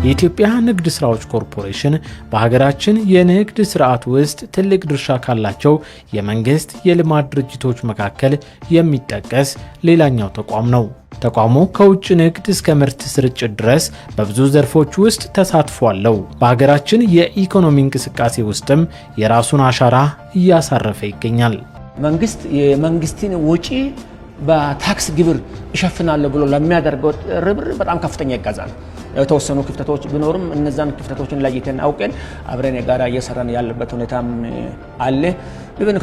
የኢትዮጵያ ንግድ ስራዎች ኮርፖሬሽን በሀገራችን የንግድ ስርዓት ውስጥ ትልቅ ድርሻ ካላቸው የመንግስት የልማት ድርጅቶች መካከል የሚጠቀስ ሌላኛው ተቋም ነው። ተቋሙ ከውጭ ንግድ እስከ ምርት ስርጭት ድረስ በብዙ ዘርፎች ውስጥ ተሳትፎ አለው። በሀገራችን የኢኮኖሚ እንቅስቃሴ ውስጥም የራሱን አሻራ እያሳረፈ ይገኛል። መንግስት የመንግስትን ወጪ በታክስ ግብር ይሸፍናል ብሎ ለሚያደርገው ርብር በጣም ከፍተኛ ይጋዛል። የተወሰኑ ክፍተቶች ቢኖርም እነዛን ክፍተቶችን ለይተን አውቀን አብረን የጋራ እየሰራን ያለበት ሁኔታም አለ። ለምን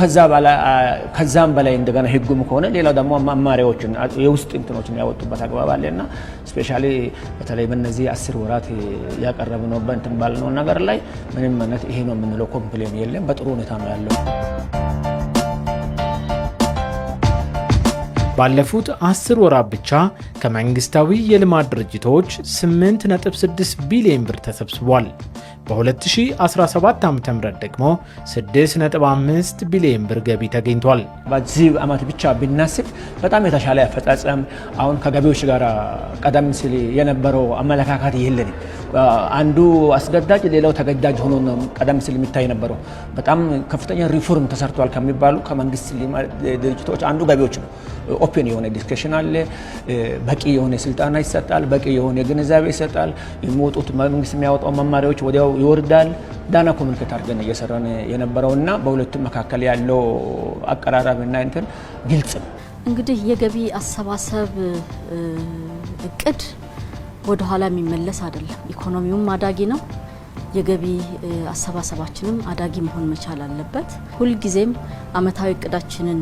ከዛም በላይ እንደገና ህጉም ከሆነ ሌላው ደግሞ መማሪያዎችን የውስጥ እንትኖችን ያወጡበት አግባብ አለና ስፔሻሊ በተለይ በእነዚህ 10 ወራት ያቀረብነው በእንትን ባልነው ነገር ላይ ምንም ማለት ይሄ ነው የምንለው ኮምፕሌን የለም። በጥሩ ሁኔታ ነው ያለው። ባለፉት 10 ወራት ብቻ ከመንግስታዊ የልማት ድርጅቶች 8.6 ቢሊዮን ብር ተሰብስቧል። በ2017 ዓ.ም ደግሞ 6.5 ቢሊዮን ብር ገቢ ተገኝቷል። በዚህ ዓመት ብቻ ብናስብ በጣም የተሻለ አፈጻጸም አሁን ከገቢዎች ጋር ቀደም ሲል የነበረው አመለካከት የለንም። አንዱ አስገዳጅ ሌላው ተገዳጅ ሆኖ ነው ቀደም ሲል የሚታይ ነበረው። በጣም ከፍተኛ ሪፎርም ተሰርቷል ከሚባሉ ከመንግስት ድርጅቶች አንዱ ገቢዎች ነው። ኦፕን የሆነ ዲስከሽን አለ። በቂ የሆነ ስልጣና ይሰጣል። በቂ የሆነ ግንዛቤ ይሰጣል። የሚወጡት መንግስት የሚያወጣው መማሪያዎች ወዲያው ይወርዳል። ዳና ኮሙኒኬት አድርገን እየሰራን የነበረውና በሁለቱም መካከል ያለው አቀራረብና እንትን ግልጽ ነው። እንግዲህ የገቢ አሰባሰብ እቅድ ወደ ኋላ የሚመለስ አይደለም። ኢኮኖሚውም አዳጊ ነው። የገቢ አሰባሰባችንም አዳጊ መሆን መቻል አለበት። ሁልጊዜም አመታዊ እቅዳችንን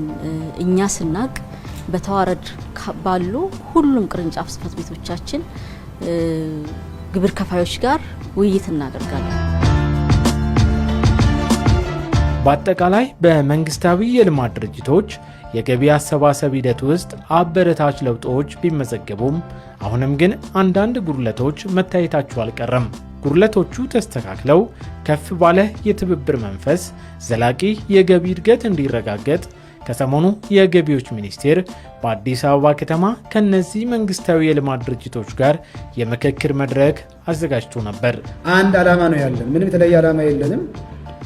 እኛ ስናቅ በተዋረድ ባሉ ሁሉም ቅርንጫፍ ጽሕፈት ቤቶቻችን ግብር ከፋዮች ጋር ውይይት እናደርጋለን። በአጠቃላይ በመንግስታዊ የልማት ድርጅቶች የገቢ አሰባሰብ ሂደት ውስጥ አበረታች ለውጦች ቢመዘገቡም አሁንም ግን አንዳንድ ጉድለቶች መታየታቸው አልቀረም። ጉድለቶቹ ተስተካክለው ከፍ ባለ የትብብር መንፈስ ዘላቂ የገቢ እድገት እንዲረጋገጥ ከሰሞኑ የገቢዎች ሚኒስቴር በአዲስ አበባ ከተማ ከነዚህ መንግስታዊ የልማት ድርጅቶች ጋር የምክክር መድረክ አዘጋጅቶ ነበር። አንድ ዓላማ ነው ያለን፣ ምንም የተለየ ዓላማ የለንም።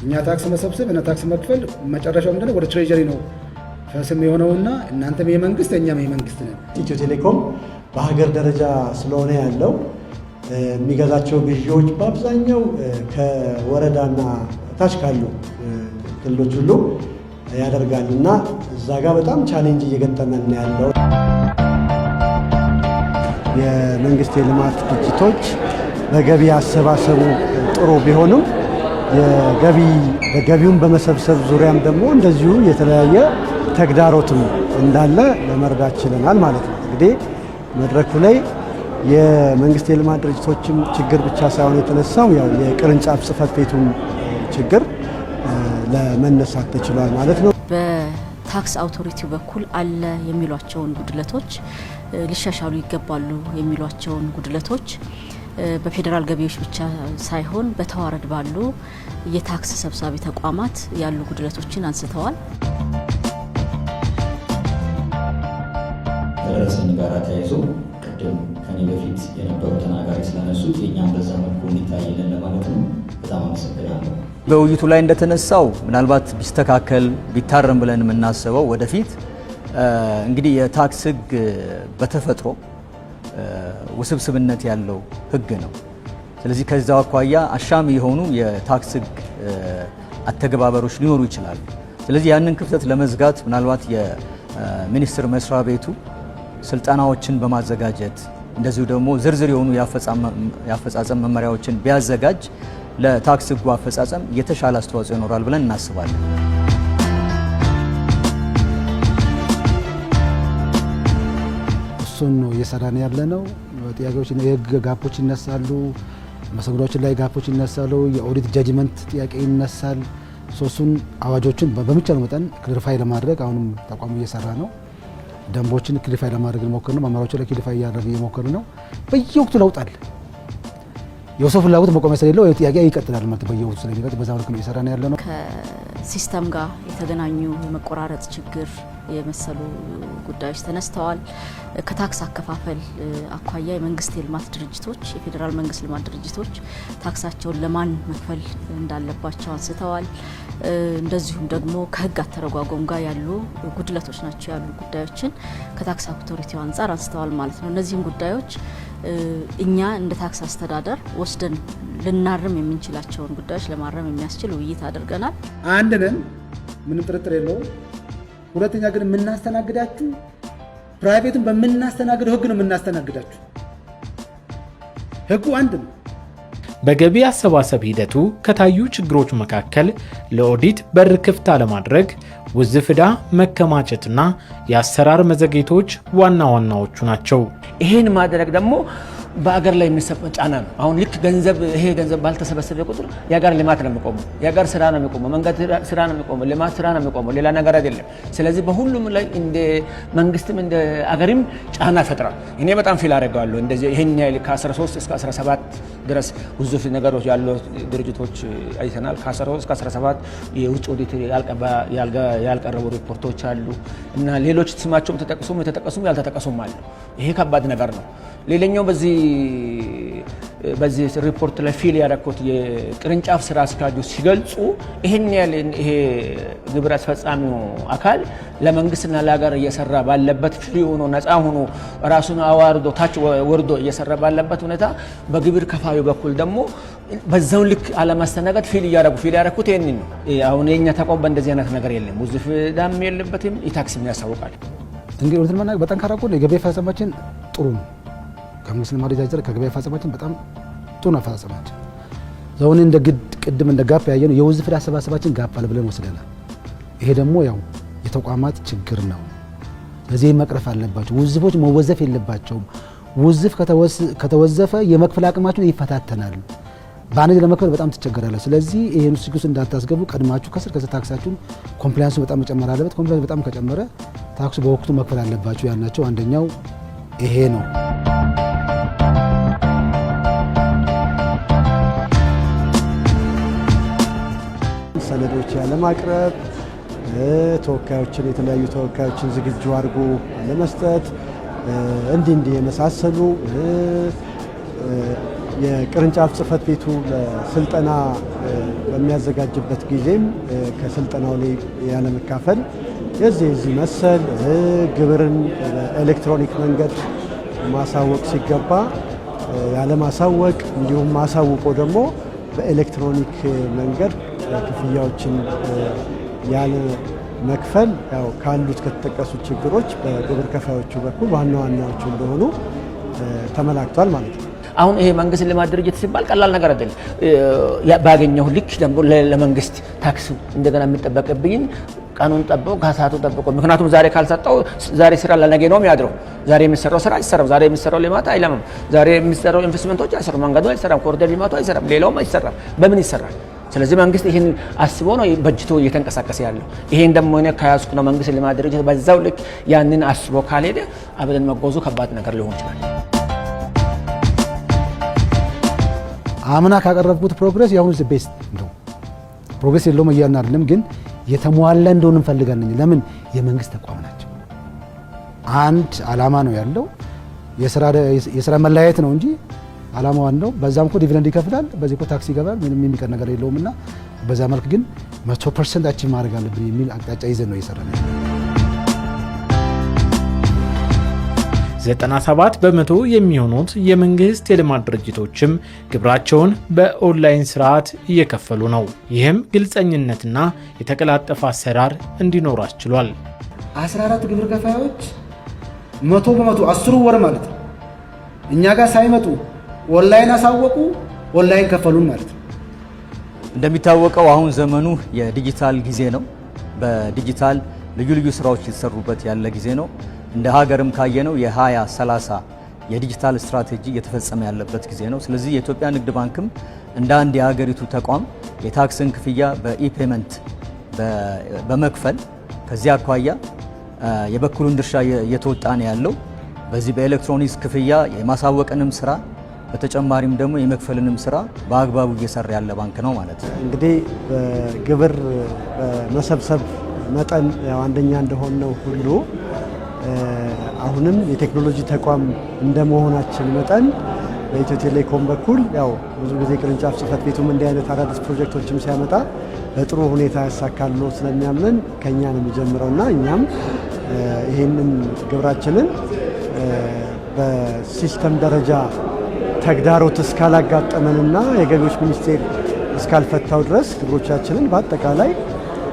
እኛ ታክስ መሰብሰብ እና ታክስ መክፈል መጨረሻው ምንድነው? ወደ ትሬጀሪ ነው ፈስም የሆነውና እናንተም የመንግስት እኛም የመንግስት ነን። ኢትዮ ቴሌኮም በሀገር ደረጃ ስለሆነ ያለው የሚገዛቸው ግዢዎች በአብዛኛው ከወረዳና ታች ካሉ ክልሎች ሁሉ ያደርጋልና እዛ ጋር በጣም ቻሌንጅ እየገጠመን ያለው የመንግስት የልማት ድርጅቶች በገቢ አሰባሰቡ ጥሩ ቢሆንም ገቢውን በመሰብሰብ ዙሪያም ደግሞ እንደዚሁ የተለያየ ተግዳሮትም እንዳለ ለመረዳት ችለናል ማለት ነው። እንግዲህ መድረኩ ላይ የመንግስት የልማት ድርጅቶችም ችግር ብቻ ሳይሆን የተነሳው ያው የቅርንጫፍ ጽሕፈት ቤቱን ችግር ለመነሳት ተችሏል ማለት ነው። በታክስ አውቶሪቲው በኩል አለ የሚሏቸውን ጉድለቶች ሊሻሻሉ ይገባሉ የሚሏቸውን ጉድለቶች በፌዴራል ገቢዎች ብቻ ሳይሆን በተዋረድ ባሉ የታክስ ሰብሳቢ ተቋማት ያሉ ጉድለቶችን አንስተዋል። ከደረሰኝ ጋር ተያይዞ ቅድም ከኔ በፊት የነበሩ ተናጋሪ ስለነሱት የኛም በዛ መልኩ እንዲታይልን ለማለት ነው። በጣም አመሰግናለሁ። በውይይቱ ላይ እንደተነሳው ምናልባት ቢስተካከል ቢታረም ብለን የምናስበው ወደፊት እንግዲህ የታክስ ሕግ በተፈጥሮ ውስብስብነት ያለው ሕግ ነው። ስለዚህ ከዛው አኳያ አሻሚ የሆኑ የታክስ ሕግ አተገባበሮች ሊኖሩ ይችላሉ። ስለዚህ ያንን ክፍተት ለመዝጋት ምናልባት የሚኒስቴር መስሪያ ቤቱ ስልጠናዎችን በማዘጋጀት እንደዚሁ ደግሞ ዝርዝር የሆኑ የአፈጻጸም መመሪያዎችን ቢያዘጋጅ ለታክስ ሕጉ አፈጻጸም የተሻለ አስተዋጽኦ ይኖራል ብለን እናስባለን። እሱን ነው እየሰራን ያለ ነው። ጥያቄዎች የህግ ጋፖች ይነሳሉ፣ መሰግዶች ላይ ጋፖች ይነሳሉ፣ የኦዲት ጃጅመንት ጥያቄ ይነሳል። ሶስቱን አዋጆችን በሚቻለው መጠን ክሊሪፋይ ለማድረግ አሁንም ተቋሙ እየሰራ ነው። ደንቦችን ክሊሪፋይ ለማድረግ እየሞከርን ነው። መመሪያዎችን ክሊሪፋይ እያደረግን እየሞከርን ነው። በየወቅቱ ለውጥ አለ። የሰው ፍላጎት መቆሚያ ስለሌለው ጥያቄ ይቀጥላል ማለት በየወቅቱ ስለሚቀጥል በዛ መልኩ ነው እየሰራን ያለ ነው። ከሲስተም ጋር የተገናኙ የመቆራረጥ ችግር የመሰሉ ጉዳዮች ተነስተዋል። ከታክስ አከፋፈል አኳያ የመንግስት የልማት ድርጅቶች የፌዴራል መንግስት ልማት ድርጅቶች ታክሳቸውን ለማን መክፈል እንዳለባቸው አንስተዋል። እንደዚሁም ደግሞ ከህግ አተረጓጎም ጋር ያሉ ጉድለቶች ናቸው ያሉ ጉዳዮችን ከታክስ አውቶሪቲው አንጻር አንስተዋል ማለት ነው። እነዚህም ጉዳዮች እኛ እንደ ታክስ አስተዳደር ወስደን ልናርም የምንችላቸውን ጉዳዮች ለማረም የሚያስችል ውይይት አድርገናል። አንድ ነን፣ ምንም ጥርጥር የለውም። ሁለተኛ ግን የምናስተናግዳችሁ ፕራይቬቱን በምናስተናግደው ህግ ነው የምናስተናግዳችሁ። ህጉ አንድ ነው። በገቢ አሰባሰብ ሂደቱ ከታዩ ችግሮች መካከል ለኦዲት በር ክፍት አለማድረግ፣ ውዝፍ ዕዳ መከማቸትና የአሰራር መዘግየቶች ዋና ዋናዎቹ ናቸው። ይሄን ማድረግ ደግሞ በአገር ላይ የሚሰጠው ጫና ነው። አሁን ልክ ይሄ ገንዘብ ባልተሰበሰበ ቁጥር የአገር ልማት ነው የሚቆመው፣ የአገር ስራ ነው የሚቆመው፣ መንገድ ስራ ነው የሚቆመው፣ ልማት ስራ ነው የሚቆመው፣ ሌላ ነገር አይደለም። ስለዚህ በሁሉም ላይ እንደ መንግስትም እንደ አገርም ጫና ይፈጥራል። እኔ በጣም ፊል አደርገዋለሁ። እንደዚህ ይሄን ያህል ከ13 እስከ 17 ድረስ ውዝፍ ነገሮች ያሉ ድርጅቶች አይተናል። ከ13 እስከ 17 የውጭ ኦዲት ያልቀረቡ ሪፖርቶች አሉ እና ሌሎች ስማቸውም የተጠቀሱም ያልተጠቀሱም አሉ። ይሄ ከባድ ነገር ነው። ሌላኛው በዚህ ሪፖርት ላይ ፊል ያደረኩት የቅርንጫፍ ስራ አስኪያጆች ሲገልጹ ይሄን ያህል ይሄ ግብር አስፈጻሚው አካል ለመንግስትና ለሀገር እየሰራ ባለበት ፍሪ ሆኖ ነፃ ሆኖ ራሱን አዋርዶ ታች ወርዶ እየሰራ ባለበት ሁኔታ በግብር ከፋዩ በኩል ደግሞ በዛው ልክ አለማስተናገድ ፊል ያደረኩት ይሄንን ነው። አሁን የኛ ተቋም በእንደዚህ አይነት ነገር የለም፣ ውዝፍ ዕዳም የለበትም፣ ኢታክስም ያሳውቃል። እንግዲህ ወደ ማናገር በጣም ካራቆ የገቢ አፈጻጸማችን ጥሩ ነው። ከመንግስት ልማት ድርጅቶች ከገቢ አፈጻጸማችን በጣም ጥሩ ነው አፈጻጸማችን። ዘውን እንደ ቅድም እንደ ጋፕ ያየነው የውዝፍ ዕዳ አሰባሰባችን ጋፕ አለ ብለን ወስደናል። ይሄ ደግሞ ያው የተቋማት ችግር ነው። ለዚህ መቅረፍ አለባቸው። ውዝፎች መወዘፍ የለባቸውም። ውዝፍ ከተወዘፈ የመክፈል አቅማችን ይፈታተናል። ባንድ ለመክፈል በጣም ትቸገራለች። ስለዚህ ይሄን ሲኩስ እንዳታስገቡ ቀድማችሁ ከስር ታክሳችሁን ኮምፕላያንሱ በጣም መጨመር አለበት። ኮምፕላያንሱ በጣም ከጨመረ ታክሱ በወቅቱ መክፈል አለባችሁ ያልናቸው አንደኛው ይሄ ነው። ሰነዶች ያለማቅረብ፣ ተወካዮችን የተለያዩ ተወካዮችን ዝግጁ አድርጎ ለመስጠት እንዲህ የመሳሰሉ የቅርንጫፍ ጽህፈት ቤቱ ለስልጠና በሚያዘጋጅበት ጊዜም ከስልጠናው ላይ ያለመካፈል የዚህ መሰል ግብርን በኤሌክትሮኒክ መንገድ ማሳወቅ ሲገባ ያለማሳወቅ እንዲሁም ማሳውቆ ደግሞ በኤሌክትሮኒክ መንገድ ክፍያዎችን ያለ መክፈል ያው ካሉት ከተጠቀሱት ችግሮች በግብር ከፋዮቹ በኩል ዋና ዋናዎቹ እንደሆኑ ተመላክቷል ማለት ነው። አሁን ይሄ መንግስት ልማት ድርጅት ሲባል ቀላል ነገር አይደለም። ባገኘሁ ልክ ደግሞ ለመንግስት ታክስ እንደገና የሚጠበቅብኝ ቀኑን ጠብቆ ከሰዓቱ ጠብቆ፣ ምክንያቱም ዛሬ ካልሰጠው ዛሬ ስራ ለነገ ነው የሚያድረው። ዛሬ የሚሰራው ስራ አይሰራም። ዛሬ የሚሰራው ልማት አይለምም። ዛሬ የሚሰራው ኢንቨስትመንቶች አይሰራም። መንገዱ አይሰራም። ኮሪደር ልማቱ አይሰራም። ሌላውም አይሰራም። በምን ይሰራል? ስለዚህ መንግስት ይህን አስቦ ነው በጅቶ እየተንቀሳቀሰ ያለው። ይሄን ደግሞ እኔ ከያዝኩ ነው መንግስት ልማት ድርጅት በዛው ልክ ያንን አስቦ ካልሄደ አብረን መጓዙ ከባድ ነገር ሊሆን ይችላል። አምና ካቀረብኩት ፕሮግረስ ያሁን ቤስት ነው። ፕሮግረስ የለውም እያልን አይደለም፣ ግን የተሟላ እንደሆነ እንፈልጋለን። ለምን የመንግስት ተቋም ናቸው። አንድ አላማ ነው ያለው፣ የስራ መለያየት ነው እንጂ አላማው አንድ ነው። በዛም እኮ ዲቪደንድ ይከፍላል፣ በዚህ እኮ ታክስ ይገባል። ምንም የሚቀር ነገር የለውምና በዛ መልክ ግን 100% አቺቭ ማድረግ አለብን የሚል አቅጣጫ ይዘን ነው እየሰራን ያለው። 97 በመቶ የሚሆኑት የመንግስት የልማት ድርጅቶችም ግብራቸውን በኦንላይን ስርዓት እየከፈሉ ነው። ይህም ግልጸኝነትና የተቀላጠፈ አሰራር እንዲኖር አስችሏል። 14 ግብር ከፋዮች 100 በመቶ 10 ወር ማለት ነው እኛ ጋር ሳይመጡ ኦንላይን አሳወቁ፣ ኦንላይን ከፈሉን ማለት ነው። እንደሚታወቀው አሁን ዘመኑ የዲጂታል ጊዜ ነው። በዲጂታል ልዩ ልዩ ስራዎች የተሰሩበት ያለ ጊዜ ነው። እንደ ሀገርም ካየነው የ2030 የዲጂታል ስትራቴጂ እየተፈጸመ ያለበት ጊዜ ነው። ስለዚህ የኢትዮጵያ ንግድ ባንክም እንደ አንድ የሀገሪቱ ተቋም የታክስን ክፍያ በኢፔመንት በመክፈል ከዚህ አኳያ የበኩሉን ድርሻ እየተወጣ ነው ያለው። በዚህ በኤሌክትሮኒክስ ክፍያ የማሳወቅንም ስራ በተጨማሪም ደግሞ የመክፈልንም ስራ በአግባቡ እየሰራ ያለ ባንክ ነው ማለት ነው። እንግዲህ በግብር መሰብሰብ መጠን አንደኛ እንደሆነው ሁሉ አሁንም የቴክኖሎጂ ተቋም እንደመሆናችን መጠን በኢትዮ ቴሌኮም በኩል ያው ብዙ ጊዜ ቅርንጫፍ ጽህፈት ቤቱም እንዲህ አይነት አዳዲስ ፕሮጀክቶችም ሲያመጣ በጥሩ ሁኔታ ያሳካሉ ስለሚያምን ከኛ ነው የሚጀምረውና እኛም ይህንን ግብራችንን በሲስተም ደረጃ ተግዳሮት እስካላጋጠመንና የገቢዎች ሚኒስቴር እስካልፈታው ድረስ ግብሮቻችንን በአጠቃላይ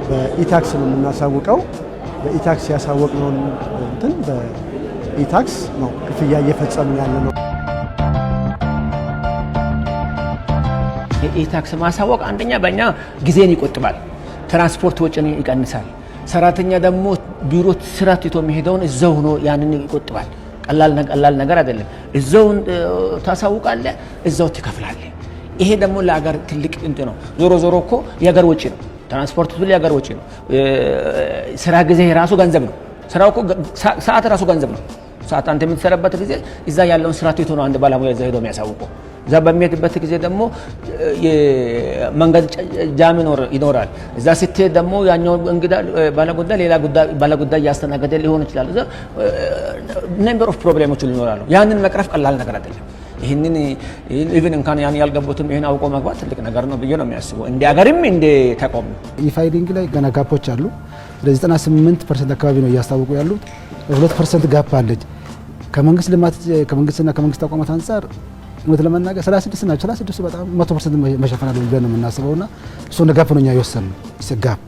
በኢታክስ ነው የምናሳውቀው። በኢታክስ ያሳወቅነውን እንትን በኢታክስ ነው ክፍያ እየፈጸምን ያለ ነው። የኢታክስ ማሳወቅ አንደኛ በእኛ ጊዜን ይቆጥባል፣ ትራንስፖርት ወጪን ይቀንሳል። ሰራተኛ ደግሞ ቢሮ ስራ ትቶ የሚሄደውን እዛው ሆኖ ያንን ይቆጥባል። ቀላል ነገር አይደለም። እዛው ታሳውቃለህ፣ እዛው ትከፍላለህ። ይሄ ደግሞ ለሀገር ትልቅ እንትን ነው። ዞሮ እኮ የሀገር ወጪ ነው። ትራንስፖርት ሁሉ የሀገር ወጪ ነው። ስራ ጊዜ ራሱ ገንዘብ ነው። ስራው እኮ ሰዓት ራሱ ገንዘብ ነው። ሰዓት አንተ የምትሰራበት ጊዜ እዛ ያለውን ስራ ትቶ ነው አንድ ባለሙያ እዛ ሄዶ የሚያሳውቀው። እዛ በሚሄድበት ጊዜ ደግሞ የመንገድ ጃም ይኖራል። እዛ ስትሄድ ደግሞ ያኛው እንግዳ ባለጉዳይ ሌላ ባለጉዳይ እያስተናገደ ሊሆን ይችላል። እዛ ነምበር ኦፍ ፕሮብሌሞች ይኖራሉ። ያንን መቅረፍ ቀላል ነገር አይደለም። ይህንን ኢቭን እንኳን ያን ያልገቡትም ይህን አውቆ መግባት ትልቅ ነገር ነው ብዬ ነው የሚያስበው። እንደ ሀገርም እንደ ተቋም ኢፋይሊንግ ላይ ገና ጋፖች አሉ። ስለዚህ 98% አካባቢ ነው እያስታወቁ ያሉት። 2% ጋፕ አለች። ከመንግስት ልማት ከመንግስትና ከመንግስት ተቋማት አንፃር እውነት ለመናገር 36 ናቸው። 36 በጣም 100% መሸፈን አለብን ብለን ነው የምናስበውና እሱ እንደ ጋፕ ነው እኛ የወሰንነው። ጋፕ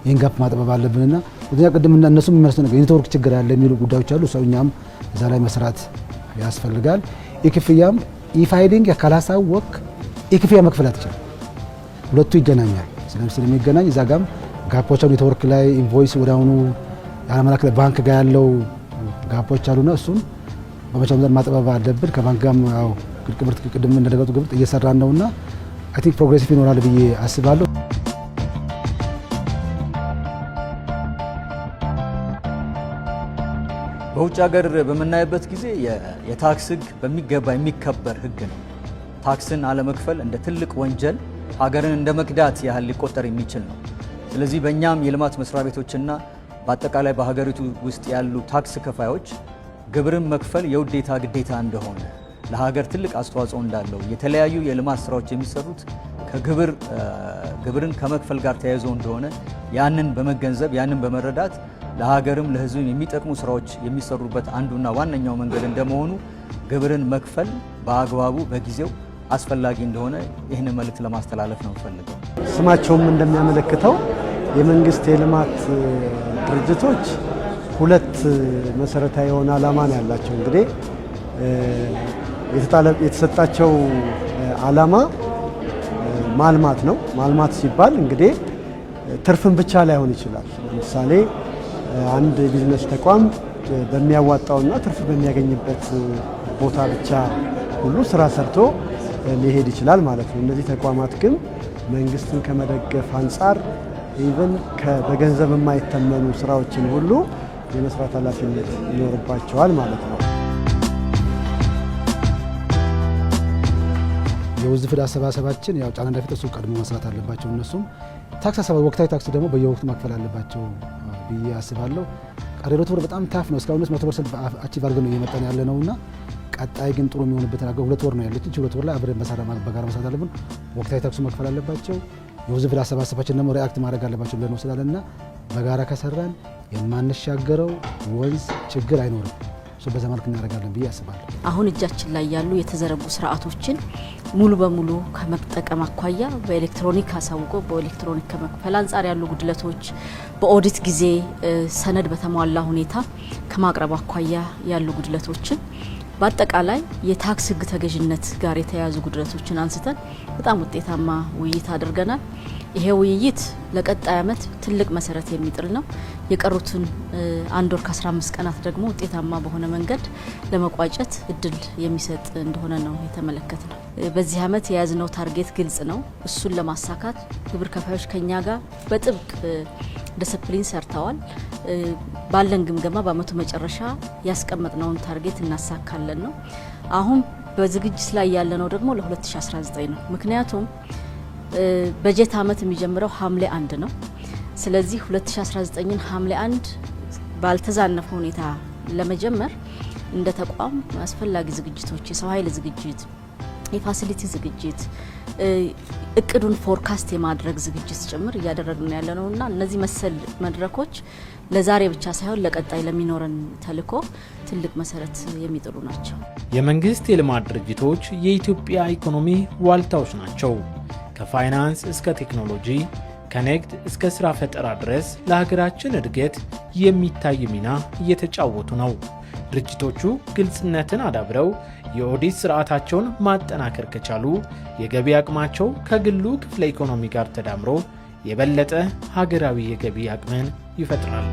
ይህን ጋፕ ማጥበብ አለብንና ወዲያ ቅድም እነሱም የሚመርሱ ነገር የኔትወርክ ችግር ያለ የሚሉ ጉዳዮች አሉ። ሰው እኛም እዛ ላይ መስራት ያስፈልጋል። ኢክፍያም ኢፋይሊንግ ካላሳወቅ ኢክፍያ መክፈል አትችልም። ሁለቱ ይገናኛል። ስለሚገናኝ እዛ ጋም ጋፖች አሉ። ኔትወርክ ላይ ኢንቮይስ ወዲያውኑ ያለመላክ ባንክ ጋር ያለው ጋፖች አሉና እሱን በመቻል ማጥበብ አለብን። ከባንክ ጋርም ያው ቅድም እንደገለጹ ግብር እየሰራን ነውና አይ ቲንክ ፕሮግሬሲቭ ይኖራል ብዬ አስባለሁ። በውጭ ሀገር በምናይበት ጊዜ የታክስ ሕግ በሚገባ የሚከበር ሕግ ነው። ታክስን አለመክፈል እንደ ትልቅ ወንጀል ሀገርን እንደ መክዳት ያህል ሊቆጠር የሚችል ነው። ስለዚህ በእኛም የልማት መስሪያ ቤቶችና በአጠቃላይ በሀገሪቱ ውስጥ ያሉ ታክስ ከፋዮች ግብርን መክፈል የውዴታ ግዴታ እንደሆነ ለሀገር ትልቅ አስተዋጽኦ እንዳለው የተለያዩ የልማት ስራዎች የሚሰሩት ግብርን ከመክፈል ጋር ተያይዞ እንደሆነ ያንን በመገንዘብ ያንን በመረዳት ለሀገርም ለሕዝብም የሚጠቅሙ ስራዎች የሚሰሩበት አንዱና ዋነኛው መንገድ እንደመሆኑ ግብርን መክፈል በአግባቡ በጊዜው አስፈላጊ እንደሆነ ይህንን መልእክት ለማስተላለፍ ነው ፈልገው። ስማቸውም እንደሚያመለክተው የመንግስት የልማት ድርጅቶች ሁለት መሰረታዊ የሆነ ዓላማ ነው ያላቸው። እንግዲህ የተሰጣቸው ዓላማ ማልማት ነው። ማልማት ሲባል እንግዲህ ትርፍን ብቻ ላይሆን ይችላል። ለምሳሌ አንድ ቢዝነስ ተቋም በሚያዋጣውና ትርፍ በሚያገኝበት ቦታ ብቻ ሁሉ ስራ ሰርቶ ሊሄድ ይችላል ማለት ነው። እነዚህ ተቋማት ግን መንግስትን ከመደገፍ አንጻር ኢቨን በገንዘብ የማይተመኑ ስራዎችን ሁሉ የመስራት ኃላፊነት ይኖርባቸዋል ማለት ነው። የውዝፍ ዕዳ አሰባሰባችን ያው ጫና እንዳይፈጠር እሱ ቀድሞ መስራት አለባቸው። እነሱም ታክስ አሰባሰብ ወቅታዊ ታክስ ደግሞ በየወቅቱ መክፈል አለባቸው ብዬ አስባለሁ። ቀሪሮቱ በጣም ታፍ ነው። እስካሁን 100% አቺቭ አድርገን ነው እየመጣን ያለ ነውና ቀጣይ ግን ጥሩ የሚሆንበት ነገር 2 ወር ነው ያለች። 2 ወር ላይ አብረን በጋራ መስራት አለብን። ወቅታዊ ታክሱ መክፈል አለባቸው። የውዝፍ ዕዳ አሰባሰባችን ደግሞ ሪአክት ማድረግ አለባቸው ብለን ወስዳለንና በጋራ ከሰራን የማንሻገረው ወንዝ ችግር አይኖርም። በዛ መልክ እናደርጋለን ብዬ አስባለሁ። አሁን እጃችን ላይ ያሉ የተዘረጉ ስርዓቶችን ሙሉ በሙሉ ከመጠቀም አኳያ በኤሌክትሮኒክ አሳውቆ በኤሌክትሮኒክ ከመክፈል አንጻር ያሉ ጉድለቶች፣ በኦዲት ጊዜ ሰነድ በተሟላ ሁኔታ ከማቅረብ አኳያ ያሉ ጉድለቶችን በአጠቃላይ የታክስ ሕግ ተገዥነት ጋር የተያያዙ ጉድለቶችን አንስተን በጣም ውጤታማ ውይይት አድርገናል። ይሄ ውይይት ለቀጣይ ዓመት ትልቅ መሰረት የሚጥል ነው። የቀሩትን 1 ወር ከ15 ቀናት ደግሞ ውጤታማ በሆነ መንገድ ለመቋጨት እድል የሚሰጥ እንደሆነ ነው የተመለከትነው። በዚህ ዓመት የያዝነው ታርጌት ግልጽ ነው። እሱን ለማሳካት ግብር ከፋዮች ከኛ ጋር በጥብቅ ዲሲፕሊን ሰርተዋል። ባለን ግምገማ በአመቱ መጨረሻ ያስቀመጥነውን ታርጌት እናሳካለን ነው። አሁን በዝግጅት ላይ ያለነው ደግሞ ለ2019 ነው። ምክንያቱም በጀት ዓመት የሚጀምረው ሐምሌ 1 ነው። ስለዚህ 2019ን ሐምሌ 1 ባልተዛነፈ ሁኔታ ለመጀመር እንደ ተቋም አስፈላጊ ዝግጅቶች፣ የሰው ኃይል ዝግጅት፣ የፋሲሊቲ ዝግጅት፣ እቅዱን ፎርካስት የማድረግ ዝግጅት ጭምር እያደረግን ያለነውና እነዚህ መሰል መድረኮች ለዛሬ ብቻ ሳይሆን ለቀጣይ ለሚኖረን ተልዕኮ ትልቅ መሰረት የሚጥሉ ናቸው። የመንግስት የልማት ድርጅቶች የኢትዮጵያ ኢኮኖሚ ዋልታዎች ናቸው። ከፋይናንስ እስከ ቴክኖሎጂ፣ ከንግድ እስከ ስራ ፈጠራ ድረስ ለሀገራችን እድገት የሚታይ ሚና እየተጫወቱ ነው። ድርጅቶቹ ግልጽነትን አዳብረው የኦዲት ስርዓታቸውን ማጠናከር ከቻሉ የገቢ አቅማቸው ከግሉ ክፍለ ኢኮኖሚ ጋር ተዳምሮ የበለጠ ሀገራዊ የገቢ አቅምን ይፈጥራል።